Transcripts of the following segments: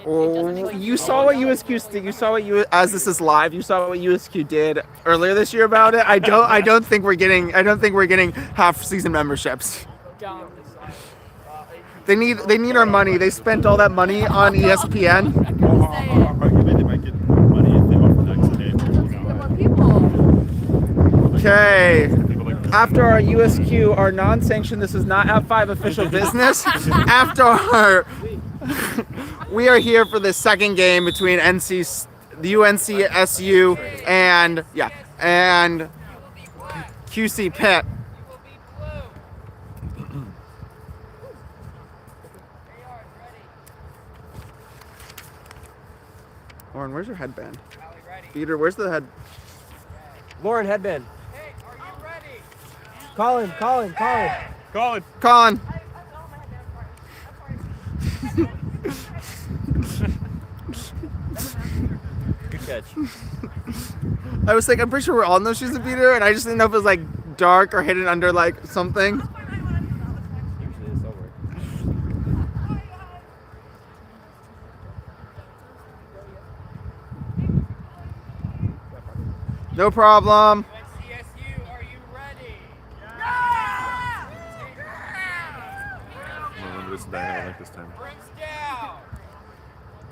Oh, you saw what USQ did. You saw what as this is live. You saw what USQ did earlier this year about it. I don't think we're getting. I don't think we're getting half season memberships. They need our money. They spent all that money on ESPN. Arguably, they might get money if they offer the next game. Okay. After our USQ, our non-sanctioned, this is not F5 official business. After our, we are here for the second game between the UNCSU and QC PITT. Lauren, where's your headband? Peter, where's the head? Lauren, headband. Hey, are you ready? Colin. Good catch. I was like, I'm pretty sure we're all in those shoes of Peter, and I just didn't know if it was like dark or hidden under like something. Usually it's over. No problem. CSU, are you ready? I'm gonna listen to that like this time. Brims down.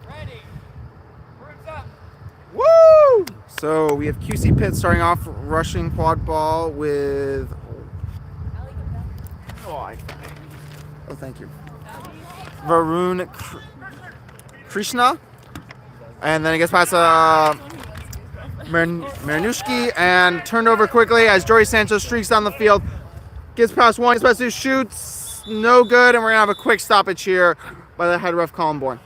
Ready. Brims up. Woo! So we have QC PITT starting off rushing quad ball with. Oh, thank you. Varun Krishna. And then it gets past Marinushki and turned over quickly as Jordy Sancho streaks down the field. Gets past one, gets past two, shoots. No good, and we're going to have a quick stoppage here by the head ref Colin Bourne.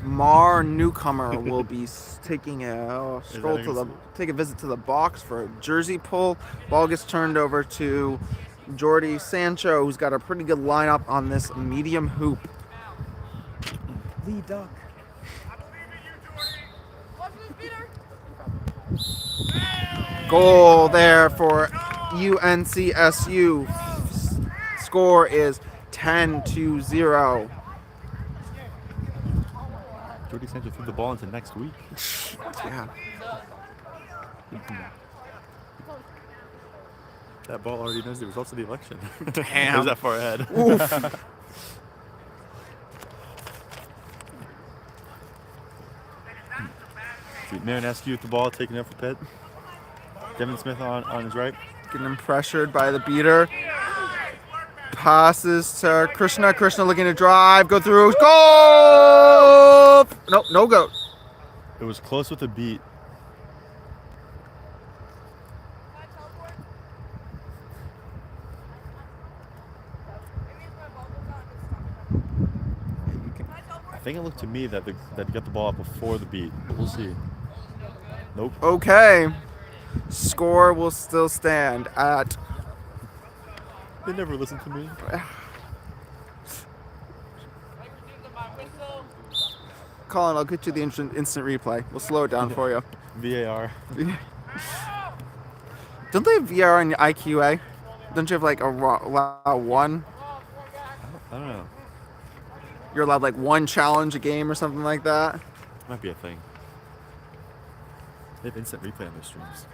Mar Newcomer will be taking a take a visit to the box for a jersey pull. Ball gets turned over to Jordy Sancho, who's got a pretty good lineup on this medium hoop. Lead duck. Goal there for UNCSU. Score is 10-0. Jordy Sancho threw the ball into next week. Yeah. That ball already knows the results of the election. Damn. It was that far ahead. Oof. Marinescu with the ball, taking it up for PITT. Devin Smith on his right. Getting him pressured by the beater. Passes to Krishna. Krishna looking to drive. Go through. Goal! Nope, no go. It was close with a beat. I think it looked to me that he got the ball up before the beat. We'll see. Nope. Okay. Score will still stand at. They never listen to me. Colin, I'll get you the instant replay. We'll slow it down for you. VAR. Don't they have VAR in IQA? Don't you have like allow one? I don't know. You're allowed like one challenge a game or something like that? Might be a thing. They have instant replay on their streams.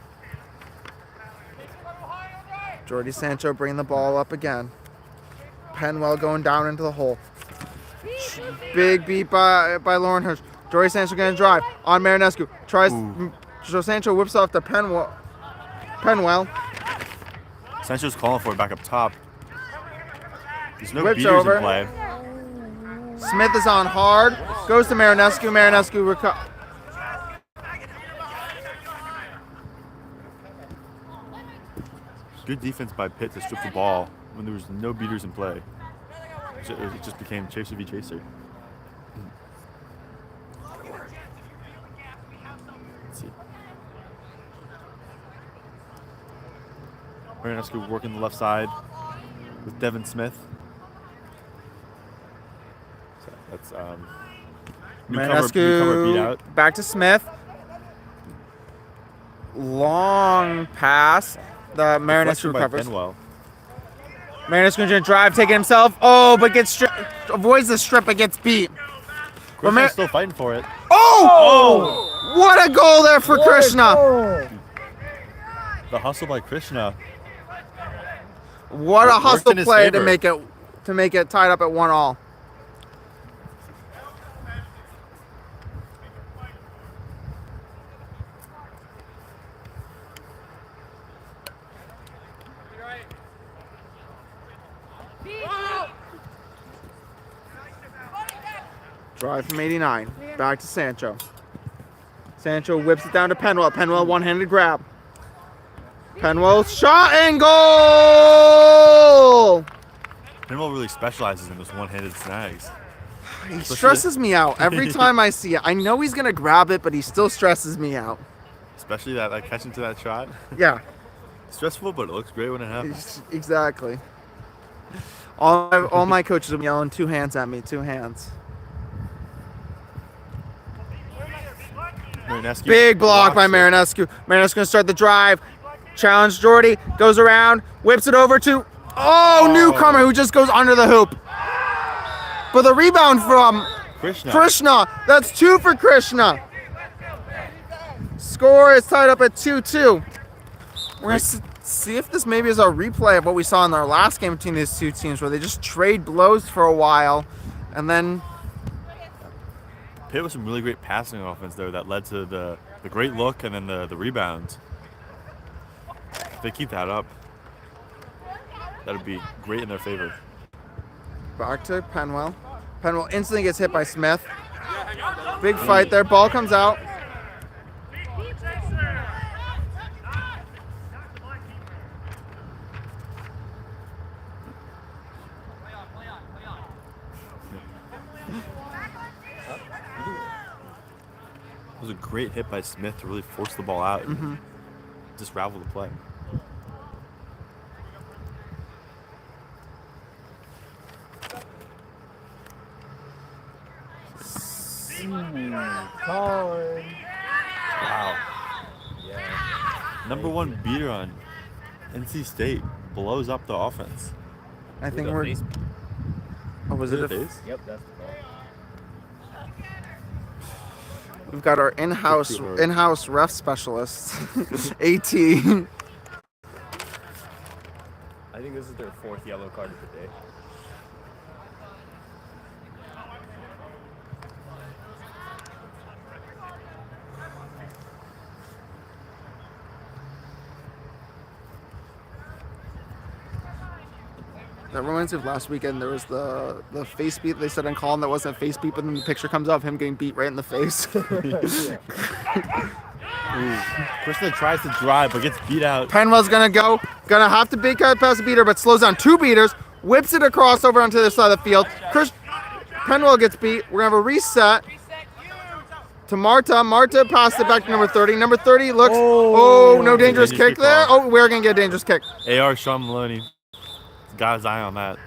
Jordy Sancho bringing the ball up again. Penwell going down into the hole. Big beat by Lauren Hirsch. Jordy Sancho going to drive on Marinescu. Tries. Sancho whips off to Penwell. Sancho's calling for it back up top. There's no Whips beaters over. in play. Smith is on hard. Goes to Marinescu. Marinescu Good defense by PITT to strip the ball when there was no beaters in play. It just became chaser v chaser. Let's see. Marinescu working the left side with Devin Smith. So that's newcomer beat out. Marinescu back to Smith. Long pass. The Marinescu Deflection by recovers. Penwell. Marinescu going to drive, taking himself. Oh, but avoids the strip but gets beat. Krishna's still fighting for it. Oh! What a goal there for Krishna. The hustle by Krishna. What a Worked hustle in his play favor. to make it tied up at 1-1. Drive from 89. Back to Sancho. Sancho whips it down to Penwell. Penwell one-handed grab. Penwell shot and goal! Penwell really specializes in those one-handed snags. He stresses me out every time I see it. I know he's going to grab it, but he still stresses me out. Especially that catch into that shot. Yeah, Stressful, but it looks great when it happens. exactly. All my coaches are yelling 2 hands at me, 2 hands. Marinescu Big block by blocks it. Marinescu. Marinescu going to start the drive. Challenge Jordy. Goes around. Whips it over to... Oh, newcomer who just goes under the hoop. But the rebound from Krishna. That's 2 for Krishna. Score is tied up at 2-2. We're going to see if this maybe is a replay of what we saw in our last game between these two teams where they just trade blows for a while and then... Pitt with some really great passing offense there that led to the great look and then the rebounds. If they keep that up, that would be great in their favor. Back to Penwell. Penwell instantly gets hit by Smith. Big fight there. Ball comes out. It was a great hit by Smith to really force the ball out and just ravel the play. Colin. Wow. Yeah. Number 1 beater on NC State blows up the offense. I think The we're... face- Oh, was it a... face? Yep, that's the call. We've got our in-house ref specialist, AT. I think this is their 4th yellow card of the day. That reminds me of last weekend. There was the face beat they said on Colin that wasn't a face beat, but then the picture comes up of him getting beat right in the face. Krishna tries to drive but gets beat out. Penwell's gonna have to big cut past the beater, but slows down 2 beaters, whips it across over onto the other side of the field. Penwell gets beat. We're gonna have a reset to Marta. Marta passed it back to number 30. Number 30 looks. Oh, no dangerous kick there. Oh, we're gonna get a dangerous kick. AR Sean Maloney got his eye on that.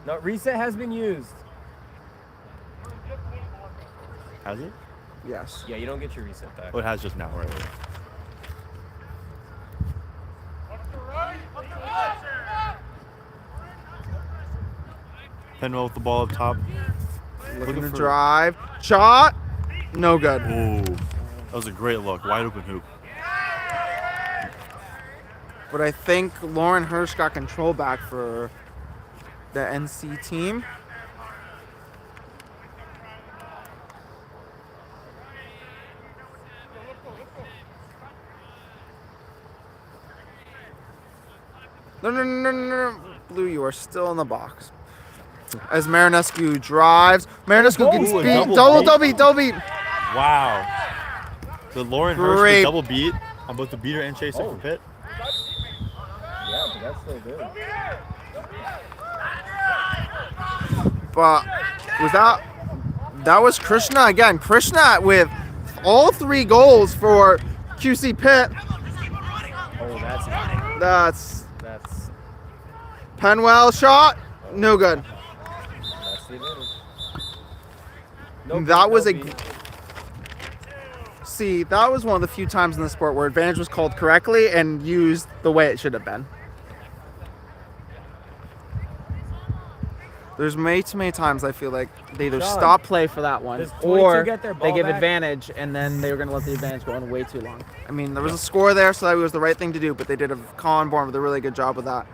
No, reset has been used. Has it? Yes. Yeah, you don't get your reset back. Oh, it has just now, right? Penwell with the ball up top. Looking to drive. Shot. No good. Ooh, that was a great look. Wide open hoop. But I think Lauren Hirsch got control back for the NC team. No. Blue, you are still in the box. As Marinescu drives. Marinescu gets Ooh, a beat. double Double beat. Wow. The Lauren Hurst Great. with double beat on both the beater and chaser Oh. for Pitt. Yeah, but that's still good. But was that was Krishna again. Krishna with all 3 goals for QC Pitt. Oh, That's that's Penwell shot. No good. that's the advantage. Nope, That was a penalty. See, that was one of the few times in the sport where advantage was called correctly and used the way it should have been. There's way too many times I feel like they either John, stop play for that one does 22 or get their they ball give back? advantage and then they were going to let the advantage go on way too long. I mean, there was a score there, so that was the right thing to do, but they did a Colin Bourne with a really good job with that.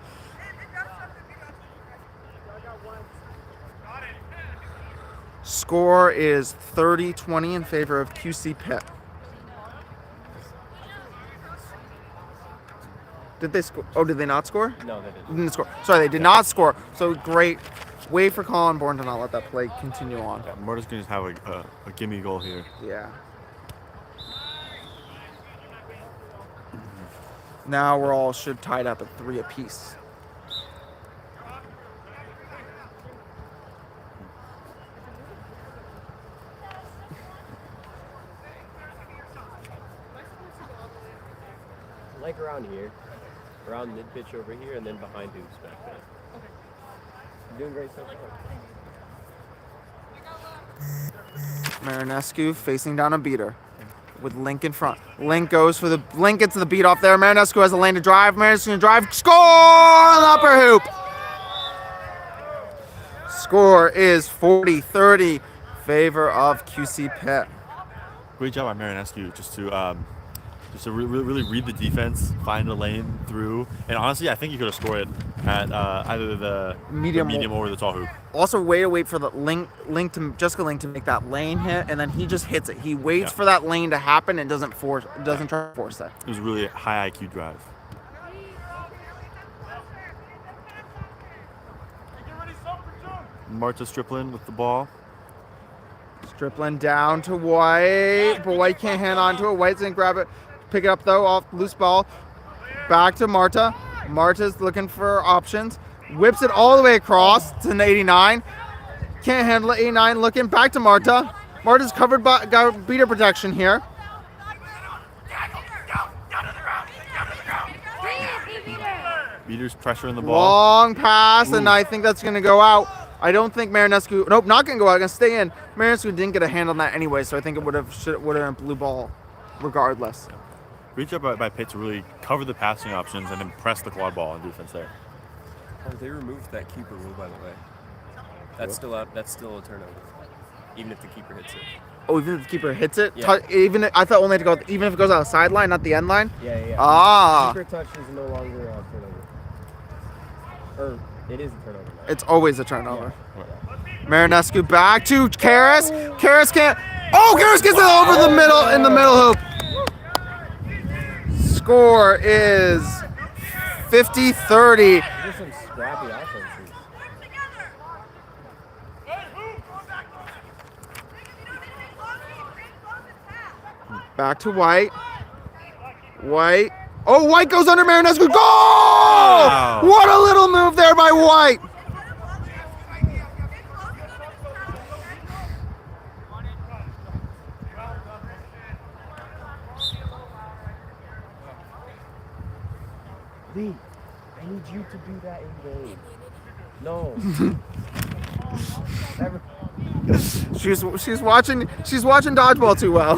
Score is 30-20 in favor of QC Pitt. Did they score? Oh, did they not score? No, they didn't. Didn't score. Sorry, they did not score. So great. Way for Colin Bourne to not let that play continue on. Yeah, Marta's going to have a gimme goal here. Yeah. Now we're all should tied up at 3 apiece. Like around here, around mid pitch over here, and then behind hoops back there. You're doing great so far. Marinescu facing down a beater with Link in front. Link gets the beat off there. Marinescu has a lane to drive. Marinescu to drive. Score on the upper hoop. Score is 40-30 favor of QC Pitt. Great job by Marinescu just to really read the defense, find a lane through, and honestly, I think he could have scored it at either the Medium or the tall hoop. Also, way to wait for the Jessica Link to make that lane hit, and then he just hits it. He waits Yeah. for that lane to happen and doesn't try to force it. It was really a high IQ drive. Marta Striplin with the ball. Striplin down to White, but White can't hand on to it. White's gonna grab it, pick it up though, off loose ball. Back to Marta. Marta's looking for options. Whips it all the way across to an 89. Can't handle it. 89 looking back to Marta. Marta's covered by got beater protection here. Beaters pressure in the ball. Long pass, and Ooh. I think that's gonna go out. I don't think Marinescu. Nope, not gonna go out. Gonna stay in. Marinescu didn't get a hand on that anyway, so I think it would have been blue ball, regardless. Great job by Pitt to really cover the passing options and then press the quad ball on defense there. Oh, they removed that keeper rule, by the way. That's still out. That's still a turnover, even if the keeper hits it. Oh, even if the keeper hits it, Yeah. I thought only to go. Even if it goes out the sideline, not the end line. Yeah. Ah, Keeper touch is no longer a turnover. Or it is a turnover now. it's always a turnover. Yeah. Marinescu back to Karras. Karras can't. Oh, Karras gets it over the middle in the middle hoop. Score is 50-30. These are some scrappy offenses. Back to White. White. Oh, White goes under Marinescu. Goal! Wow. What a little move there by White. Lee, I need you to do that in game. No. Never. She's watching dodgeball too well.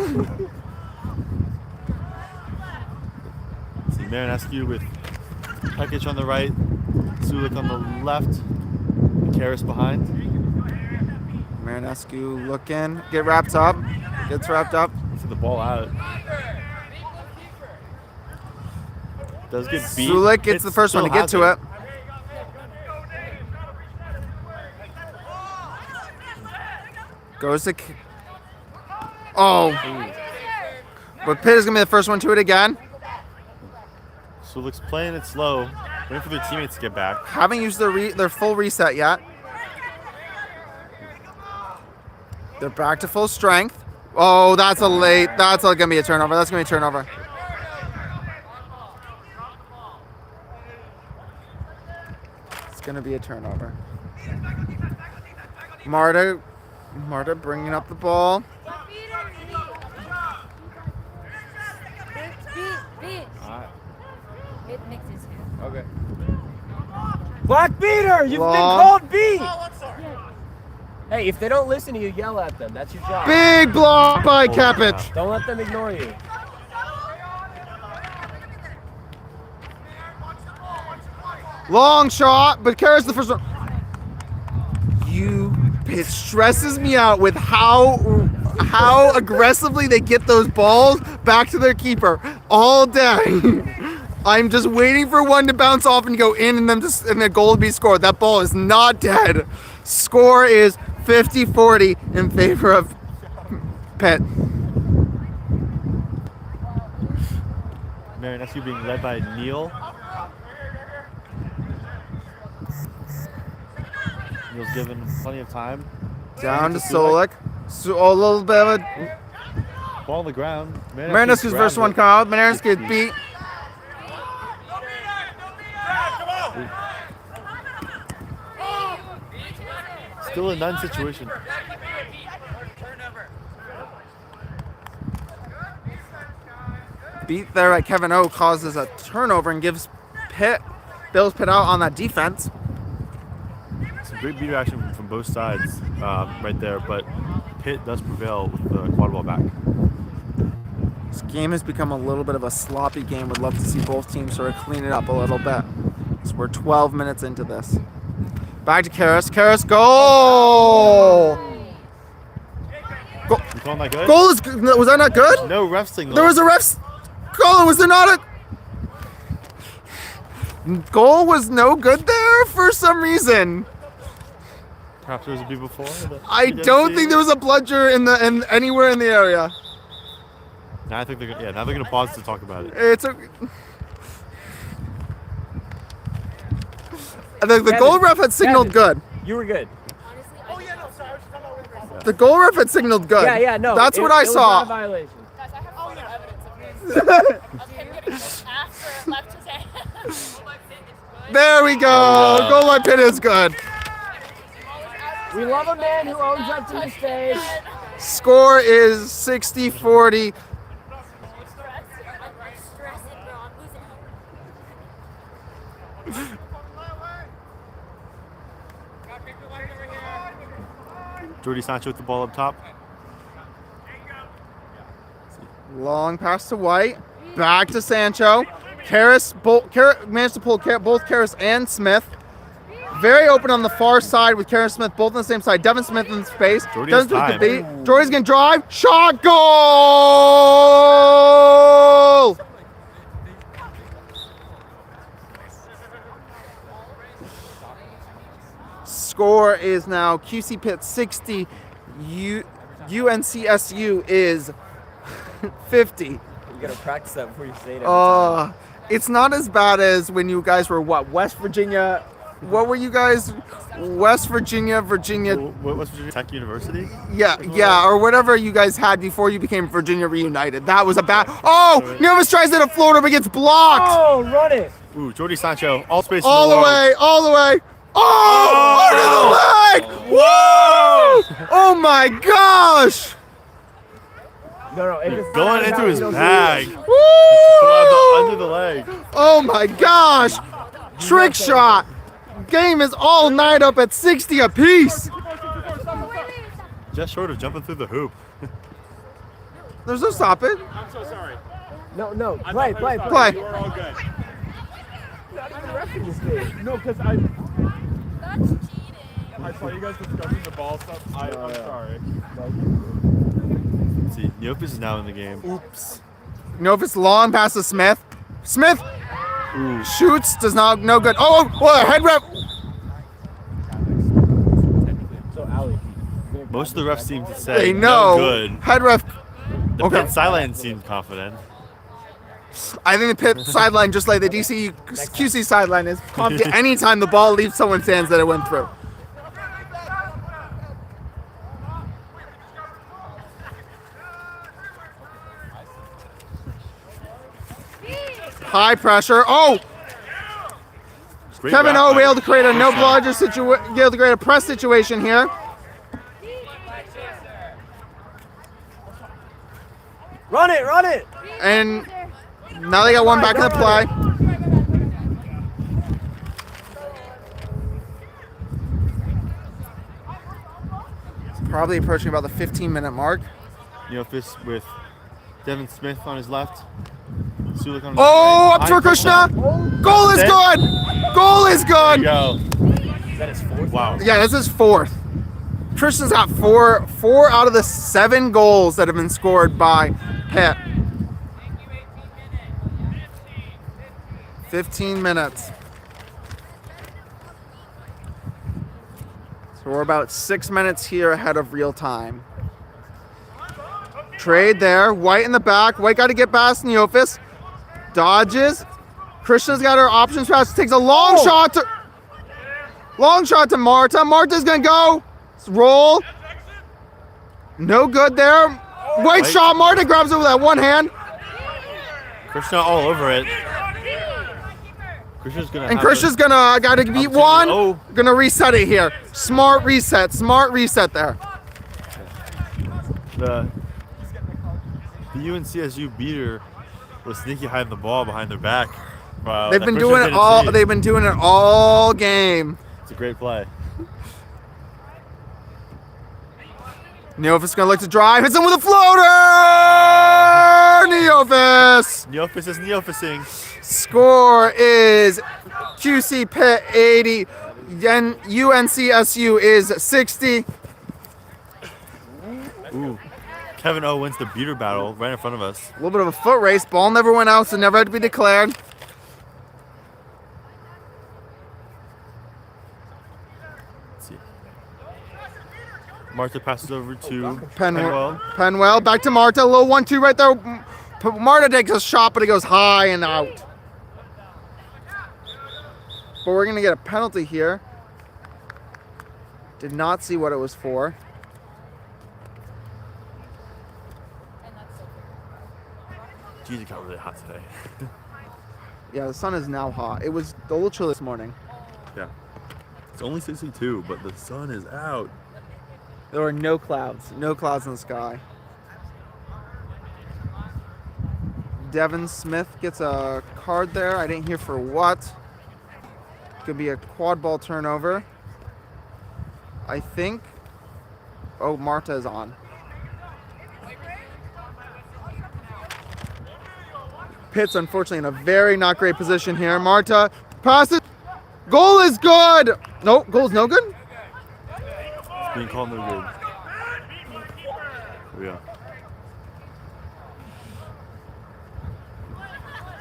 See Marinescu with Pekic on the right, Sulik on the left, Karras behind. Marinescu looking, gets wrapped up. See the ball out. Does get beat. Sulik gets the first one to get to it. Goes to. Oh. But Pitt is going to be the first one to it again. Sulik's playing it slow, waiting for their teammates to get back. Haven't used their full reset yet. They're back to full strength. Oh, that's a late. That's gonna be a turnover. That's gonna be a turnover. It's gonna be a turnover. Marta bringing up the ball. It mixes here. Okay. Black beater! You've Long. been called beat! Hey, if they don't listen to you, yell at them. That's your job. Big block by Kepich. Don't let them ignore you. Long shot, but Kara's the first one. It stresses me out with how aggressively they get those balls back to their keeper all day. I'm just waiting for one to bounce off and go in and the goal to be scored. That ball is not dead. Score is 50-40 in favor of Pitt. Marion SU being led by Neil. Neil's given plenty of time. Down to Solik. So a little bit of a Ball on the ground. Marinescu's first one come out. Marinescu beat. Still a none situation. Beat there at Kevin O causes a turnover and gives Bills Pitt out on that defense. Some great beat action from both sides right there, but Pitt does prevail with the quad ball back. This game has become a little bit of a sloppy game. Would love to see both teams sort of clean it up a little bit. So we're 12 minutes into this. Back to Karras. Karras, goal! Goal. You calling that good? Goal is was that not good? No ref signal. There was a ref's goal. Was there not a goal? Was no good there for some reason. Perhaps there was a beat before. I don't think there was a bludger in anywhere in the area. Now I think now they're gonna pause to talk about it. It's a. The goal ref had signaled good. You were good. The goal ref had signaled good. Yeah, no. That's what I it was not a saw. violation. Guys, I have all the evidence of him getting pushed after left his hand. There we go. Goal line Pitt is good. We love a man who owns up to mistakes. Score is 60-40. I'm stressing, bro. I'm losing hope. Jordy Sancho with the ball up top. Long pass to White. Back to Sancho. Karras managed to pull both Karras and Smith. Very open on the far side with Karras Smith both on the same side. Devin Smith in space. Jordy has time. Jordy's going to drive. Shot, goal! Score is now QC Pitt 60. UNCSU is 50. You gotta practice that before you say it. Every time. It's not as bad as when you guys were West Virginia. What were you guys? West Virginia. West Virginia Tech University? Yeah, or whatever you guys had before you became Virginia Reunited. That was a bad. Oh, Nervous tries it at Florida but gets blocked. Oh, run it! Ooh, Jordy Sancho, all space. All the way. Oh, under the leg! Whoa! Oh my gosh! No, if it's Going into his bag. Woo! Under the leg. Oh my gosh! Trick shot. Game is all night up at 60 apiece. Just short of jumping through the hoop. There's no stoppage. I'm so sorry. No, play. Play. We're all good. No, because That's cheating. I saw you guys discussing the ball stuff. I'm sorry. Let's see, Neopis is now in the game. Oops. If it's long pass to Smith. Smith shoots, does not, no good. Oh, head rep. So Ali. Most of the refs seem to say They know. no good. Head ref. The Okay. Pitt sideline seemed confident. I think the Pitt sideline, just like the QC sideline, is confident anytime the ball leaves someone's hands that it went through. High pressure. Oh! Great Kevin wrap O by able to create a no Krishna. bludger situation, able to create a press situation here. Run it, run it. And now they got one back in the play. It's probably approaching about the 15-minute mark. Neofis with Devin Smith on his left. Sulik on his Oh, right. up for High Krishna. Goal is That's it. good. Goal is There you good. go. Is that his fourth? Wow. Yeah, this is fourth. Krishna's got four out of the 7 goals that have been scored by Pitt. 15 minutes. So we're about 6 minutes here ahead of real time. Trade there. White in the back. White got to get past Neofis. Dodges. Krishna's got her options pass. Takes a long shot to Marta. Marta's gonna go. Roll. No good there. White shot. Marta grabs it with that one hand. Krishna all over it. Krishna's gonna. And have Krishna's to- gotta beat one. Oh. Gonna reset it here. Smart reset there. The UNCSU beater was sneaky hiding the ball behind their back. They've been doing it all. They've been doing it all game. It's a great play. Neofis gonna look to drive. Hits him with a floater. Neofis. Neofis is Neofising. Score is QC Pitt 80. UNCSU is 60. Ooh. Kevin O wins the beater battle right in front of us. A little bit of a foot race. Ball never went out, so never had to be declared. Let's see. Marta passes over to Penwell. Penwell back to Marta. A little 1-2 right there. Marta takes a shot, but it goes high and out. But we're going to get a penalty here. Did not see what it was for. Geez, it got really hot today. Yeah, the sun is now hot. It was a little chilly this morning. Yeah. It's only 62, but the sun is out. There were no clouds. No clouds in the sky. Devin Smith gets a card there. I didn't hear for what. Could be a quad ball turnover. I think. Oh, Marta is on. Pitt's unfortunately in a very not great position here. Marta passes. Goal is good. No, goal's no good. It's being called no good. Here we go.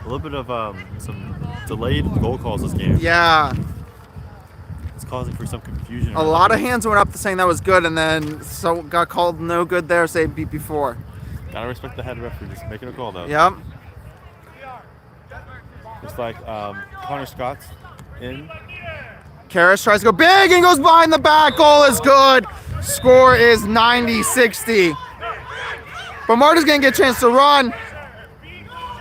A little bit of some delayed goal calls this game. Yeah. It's causing for some confusion. A lot of hands went up saying that was good, and then so got called no good there, say beat before. Gotta respect the head referee just making a call though. Yep. Looks like Connor Scott's in. Karras tries to go big and goes behind the back. Goal is good. Score is 90-60. But Marta's going to get a chance to run.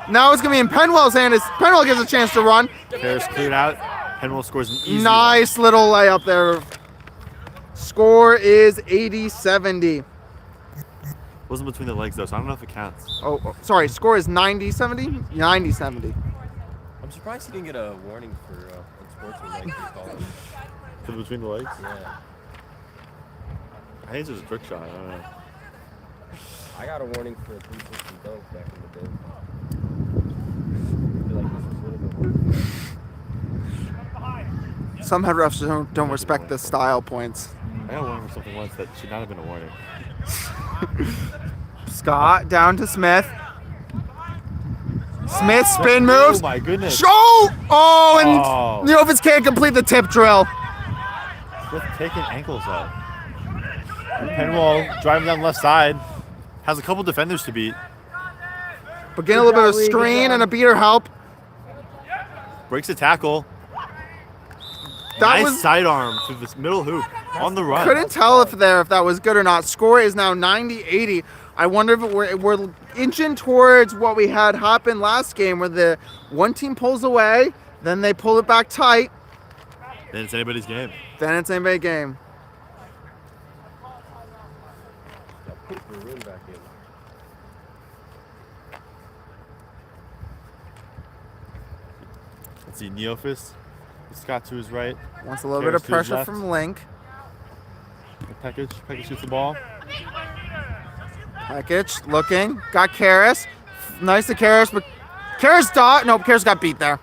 Now it's going to be in Penwell's hand as Penwell gets a chance to run. Karras cleared out. Penwell scores an easy Nice little layup there. Score is 80-70. Wasn't between the legs though, so I don't know if it counts. Oh, sorry. Score is 90-70? 90-70. I'm surprised he didn't get a warning for unsportsmanlike call. For the between the legs? Yeah. I think it's just a trick shot. I don't know. I got a warning for a 360 dunk back in the day. I feel like this is a little bit more. Some head refs don't respect the style points. I got a warning for something once that should not have been a warning. Scott down to Smith. Smith spin moves. Oh my goodness. Oh, and Oh. Neofis can't complete the tip drill. Smith taking ankles out. Penwell driving down the left side. Has a couple defenders to beat. But getting a little bit of screen and a beater help. Breaks a tackle. That Nice was sidearm through this middle hoop on the run. couldn't tell if that was good or not. Score is now 90-80. I wonder if we're inching towards what we had happen last game, where the one team pulls away, then they pull it back tight, Then it's anybody's game. then it's anybody's game. Now put Varun back in. Let's see, Neophis. Scott to his right. Wants a little bit of Karras to his pressure left. from Link. Pekic shoots the ball. Package looking, got Karras. Nice to Karras, but Karras Karras got beat there.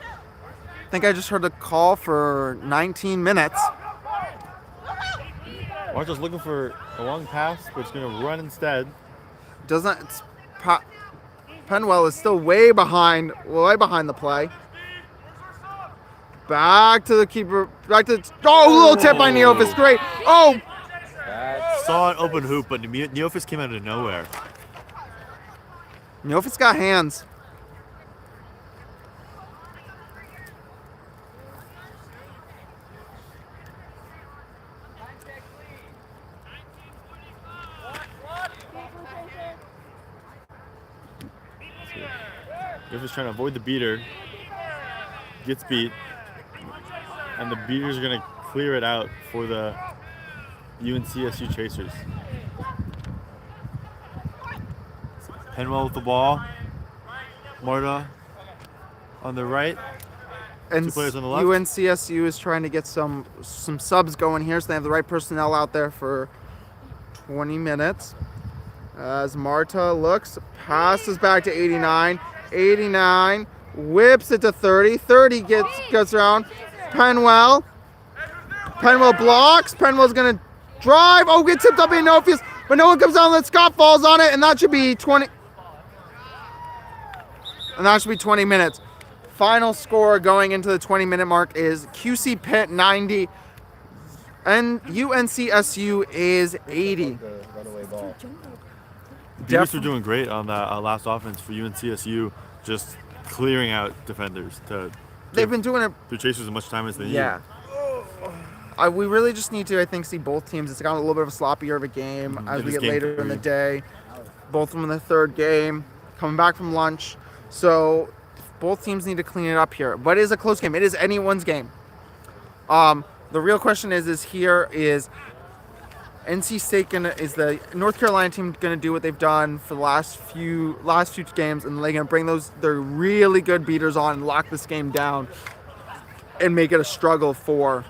I think I just heard a call for 19 minutes. Marshall's looking for a long pass, but it's going to run instead. Penwell is still way behind the play. Back to the keeper. A little tip by Neophis. Great. Oh, That's Saw an open hoop, but Neophis came out of nowhere. Neophis got hands. Neophis trying to avoid the beater. Gets beat. And the beaters are going to clear it out for the UNCSU Chasers. Penwell with the ball. Marta on the right. And Two players on the left. UNCSU is trying to get some subs going here, so they have the right personnel out there for 20 minutes. As Marta looks, passes back to 89. 89 whips it to 30. 30 gets around. Penwell blocks. Penwell's gonna drive. Oh, get tipped up in Neophis, but no one comes down. Let Scott falls on it, and that should be 20. And that should be 20 minutes. Final score going into the 20-minute mark is QC PITT 90, and UNCSU is 80. the runaway ball. Beaters were doing great on that last offense for UNCSU, just clearing out defenders to They've been doing it. the Chasers as much time as they need. Yeah. We really just need to, I think, see both teams. It's gotten a little bit of a sloppier of a game as It we is get game later in the 3. day. Both of them in the third game, coming back from lunch. So both teams need to clean it up here. But it is a close game. It is anyone's game. The real question is NC State is the North Carolina team gonna do what they've done for the last few games, and they're gonna bring their really good beaters on and lock this game down and make it a struggle for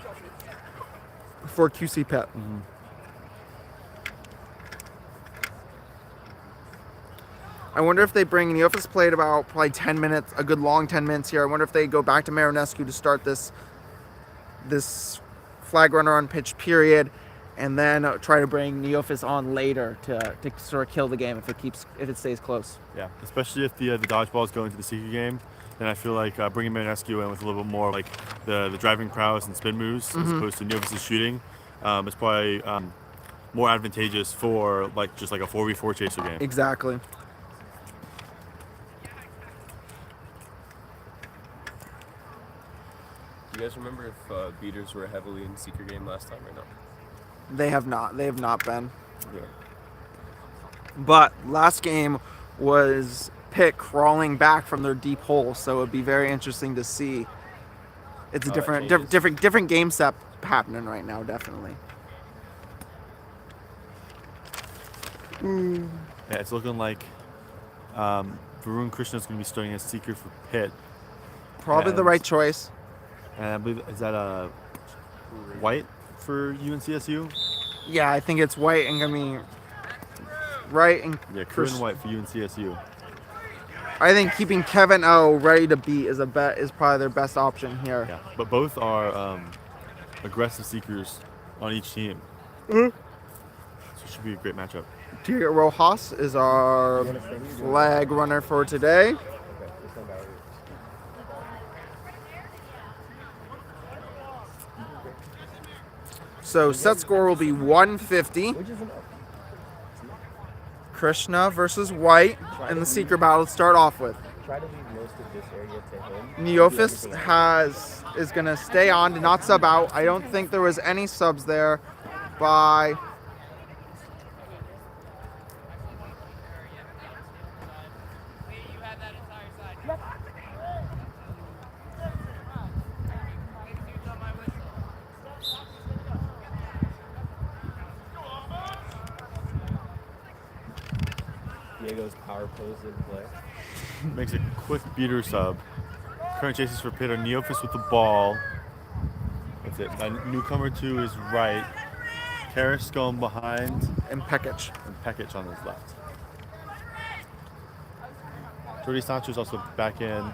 QC PITT. I wonder if they bring Neophis played about probably 10 minutes, a good long 10 minutes here. I wonder if they go back to Marinescu to start this flag runner on pitch period, and then try to bring Neophis on later to sort of kill the game if it stays close. Yeah, especially if the dodgeballs go into the Seeker game, then I feel like bringing Marinescu in with a little bit more like the driving prowess and spin moves as opposed to Neophis' shooting is probably more advantageous for just like a 4v4 Chaser game. Exactly. Do you guys remember if beaters were heavily in the Seeker game last time or no? They have not. They have not been. Yeah. But last game was Pitt crawling back from their deep hole, so it'd be very interesting to see. It's a How that different game set happening right now, definitely. Yeah, it's looking like Varun Krishna is going to be starting as Seeker for Pitt. Probably the And- right choice. And I believe, is that White for UNCSU? Yeah, I think it's White and gonna be right and Yeah, Corinne White for UNCSU. I think keeping Kevin O ready to beat is probably their best option here. Yeah, but both are aggressive Seekers on each team. Mhm. So it should be a great matchup. Diego Rojas is our flag runner for today. Okay, this one got it. So set score will be 150. Which is enough. Krishna versus White in the Seeker battle to start off with. Try to leave most of this area to him. Neophis is going to stay on, did not sub out. I don't think there was any subs there by Diego's power pose in play. Makes a quick beater sub. Current chases for Pitt are Neofis with the ball. That's it. Newcomer to his right. Karras going behind. And Pekic. And Pekic on his left. Jordi Sancho's also back in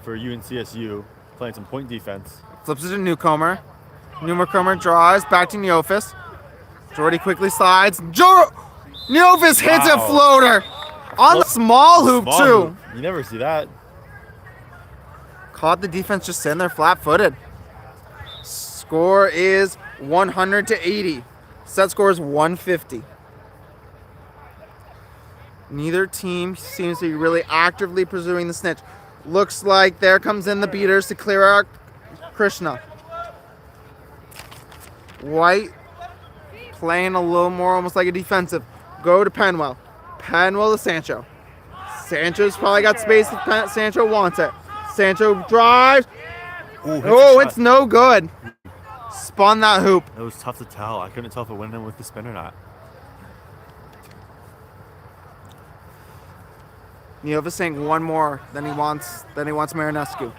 for UNCSU, playing some point defense. Flips it to Newcomer. Newcomer draws back to Neofis. Jordy quickly slides. Neofis hits a Wow. floater on the small hoop Small too. hoop. You never see that. Caught the defense just sitting there flat-footed. Score is 100 to 80. Set score is 150. Neither team seems to be really actively pursuing the snitch. Looks like there comes in the beaters to clear out Krishna. White playing a little more almost like a defensive. Go to Penwell. Penwell to Sancho. Sancho's probably got space if Sancho wants it. Sancho drives. Ooh, hits Oh, a it's shot. no good. Spun that hoop. It was tough to tell. I couldn't tell if it went in with the spin or not. Neofis saying one more than he wants Marinescu.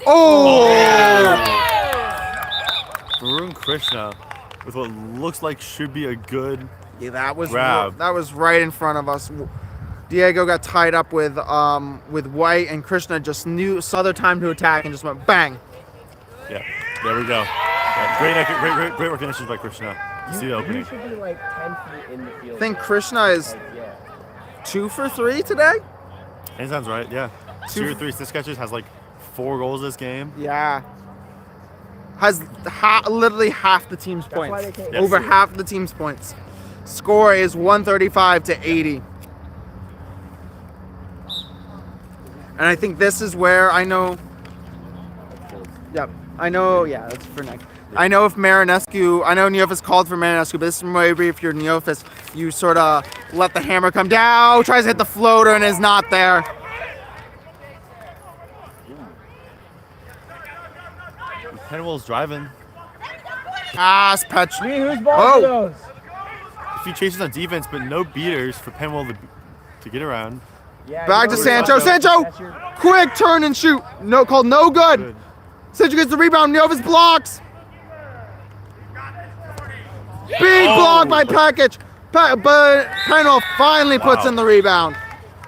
Oh! Varun Krishna with what looks like should be a good Yeah, that was grab. that was right in front of us. Diego got tied up with White, and Krishna just saw their time to attack and just went bang. Yeah, there we go. Yeah, great recognition by Krishna. You see the You opening. should be like 10 feet in the field. I think Krishna is Like, yeah. 2 for 3 today. That sounds right. Yeah, 2 or 3 assist catches, has like 4 goals this game. Yeah. Has literally half the team's That's why points. they can't- Over Yes. half the team's points. Score is 135 to 80. And I think this is where I know. Yep. I know. Yeah, that's for Nick. I know if Marinescu, I know Neofis called for Marinescu, but this is maybe if you're Neofis, you sort of let the hammer come down, tries to hit the floater, and is not there. Penwell's driving. Pass, Petch. Whose balls Oh. are those? A few chases on defense, but no beaters for Penwell to get around. Yeah, Back you to know Sancho. what? Sancho, That's your- quick turn and shoot. No, called no good. Good. Sancho gets the rebound. Neofis blocks. Big block by Pekic. But Penwell finally puts Wow. in the rebound.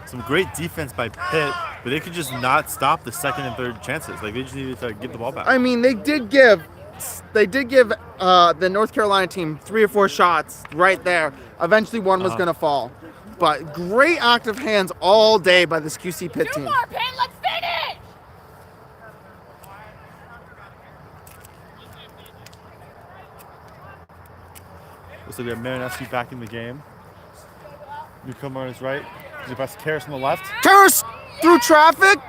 Some great defense by Pitt, but they could just not stop the second and third chances. Like they just needed to get the ball back. I mean, they did give the North Carolina team 3 or 4 shots right there. Eventually, one was going to fall. But great active hands all day by this QC Pitt 2 team. more, Pitt. Let's finish. Looks like we have Marinescu back in the game. Newcomer on his right. He's a pass to Karras on the left. Karras through traffic.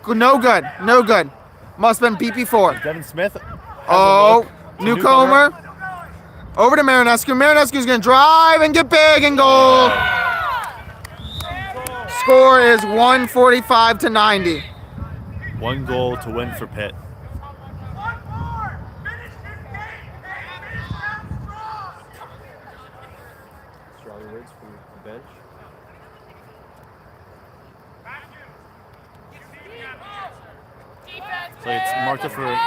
No good. No good. Must have been BP4. Devin Smith. has a Oh, look to Newcomer. Over to Marinescu. Marinescu's going to drive and get big and goal. Score is 145 to 90. 1 goal to win for Pitt. Strong words from the bench. Defense. So it's marked up for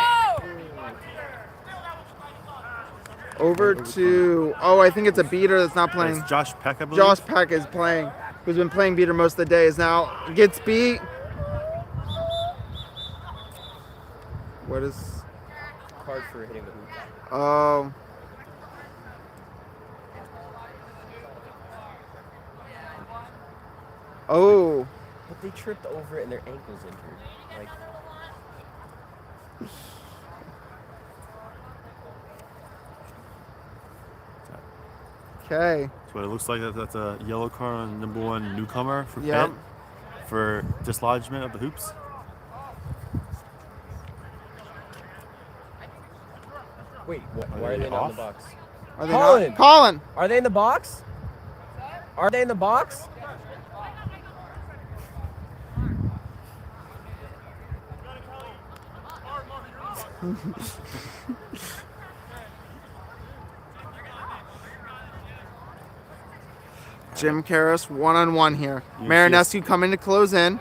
Over to, I think it's a beater that's not playing. it's Josh Peck, I believe. Josh Peck is playing, who's been playing beater most of the day, is now gets beat. What is? Card for hitting the hoop. Oh. Oh. But they tripped over it and their ankle's injured. Like, Okay. That's what it looks like. That's a yellow card on number 1 newcomer for Yep. Pitt for dislodgement of the hoops. wait, why are they not in off? the box? Are they Colin! not? Colin. Are they in the box? Are they in the box? Jim Karras one-on-one here. You Marinescu coming to close in.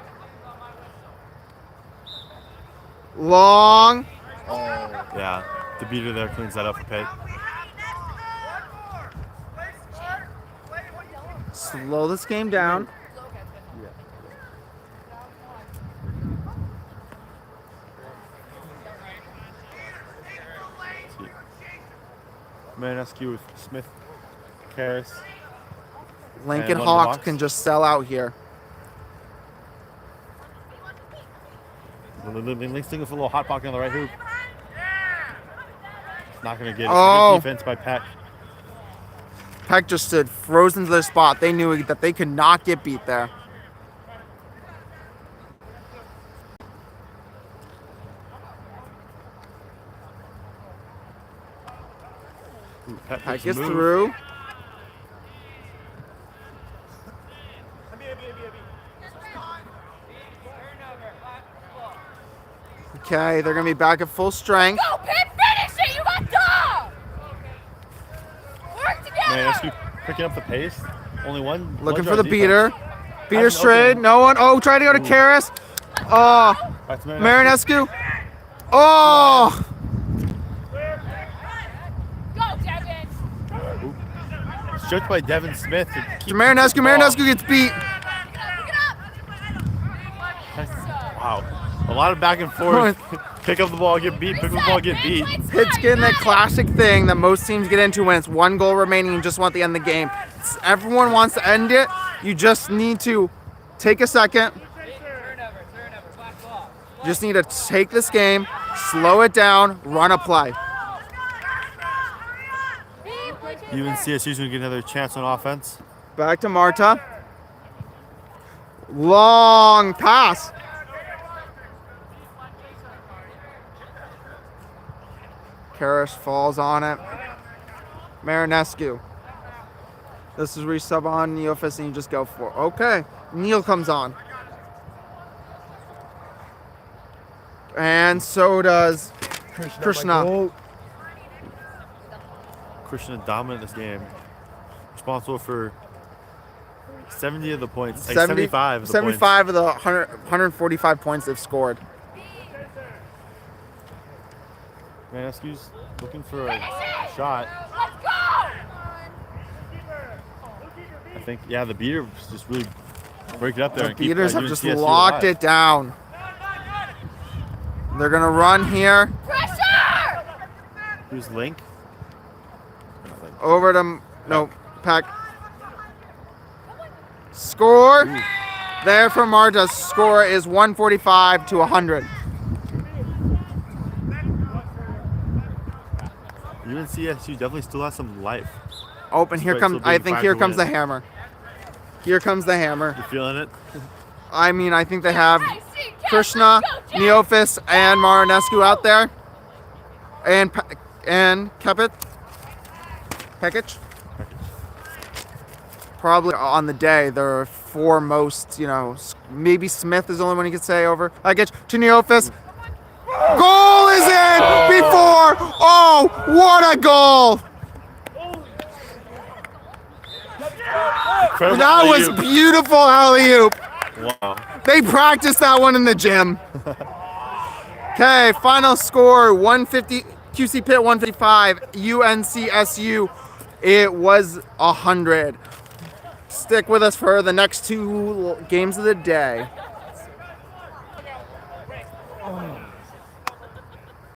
Long. Yeah, the beater there cleans that up for Pitt. Slow this game down. Marinescu with Smith, Karras. Lincoln And one in the Hawks box. can just sell out here. Link's thinking for a little hot pocket on the right hoop. Not going to get it. Oh. Good defense by Peck. Peck just stood frozen to their spot. They knew that they could not get beat there. Ooh, Peck makes is a move. through. Okay, they're going to be back at full strength. Go, Pitt, finish it! You got dog! Work together! Marinescu picking up the pace. Only one. Looking Bludger for the on beater. defense. Beater Has an straight. opening. No one. Oh, trying to go to Karras. Oh, Back to Marinescu. Oh, Go, Devin! Stretched by Devin Smith. To keep Marinescu. the ball. Marinescu gets beat. Wow. A lot of back and forth. Pick up the ball, get beat. Pick up the ball, get beat. Pitt's getting that classic thing that most teams get into when it's one goal remaining and just want the end of the game. Everyone wants to end it. You just need to take a second. Turnover, black ball. You just need to take this game, slow it down, run a play. UNCSU's going to get another chance on offense. Back to Marta. Long pass. Karras falls on it. Marinescu. This is where you sub on Neofis and you just go for it. Okay. Neil comes on. And so does Krishna. Krishna dominant this game. Responsible for 70 of the points. Like 70 75 of the 75 of the 145 points they've scored. points. Marinescu's looking for a shot. Let's go! I think, yeah, the beater just really break it up there. The and keep, beaters have UNCSU just alive. locked it down. They're going to run here. Pressure! Who's Link? Over to Peck. Score. There for Marta's score is 145 to 100. UNCSU definitely still has some life. Open. Here Despite comes. still I being think 5 here to comes the win. hammer. Here comes the hammer. You feeling it? I mean, I think they have Krishna, Neofis, and Marinescu out there, and Kepit, Pekic. Probably on the day, there are four most. Maybe Smith is the only one you could say over. Pekic to Neofis. Goal is in before. Oh, what a goal! Incredible That was alley-oop. beautiful alley-oop. Wow. They practiced that one in the gym. Okay, final score 150, QC Pitt 155, UNCSU, it was 100. Stick with us for the next two games of the day.